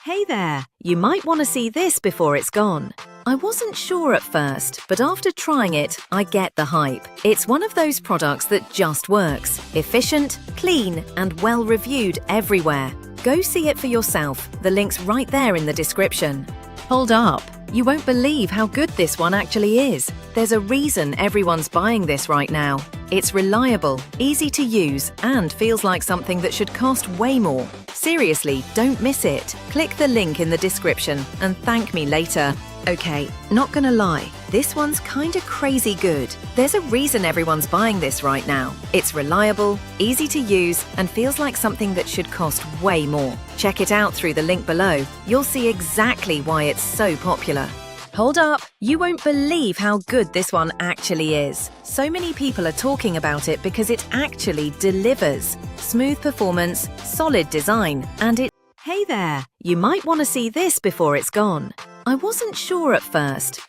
Hey there, you might want to see this before it's gone. I wasn't sure at first, but after trying it, I get the hype. It's one of those products that just works. Efficient, clean, and well-reviewed everywhere. Go see it for yourself. The link's right there in the description. Hold up. You won't believe how good this one actually is. There's a reason everyone's buying this right now. It's reliable, easy to use, and feels like something that should cost way more. Seriously, don't miss it. Click the link in the description and thank me later. Okay, not gonna lie, this one's kinda crazy good. There's a reason everyone's buying this right now. It's reliable, easy to use, and feels like something that should cost way more. Check it out through the link below. You'll see exactly why it's so popular. Hold up, you won't believe how good this one actually is. So many people are talking about it because it actually delivers. Smooth performance, solid design, and Hey there, you might want to see this before it's gone. I wasn't sure at first,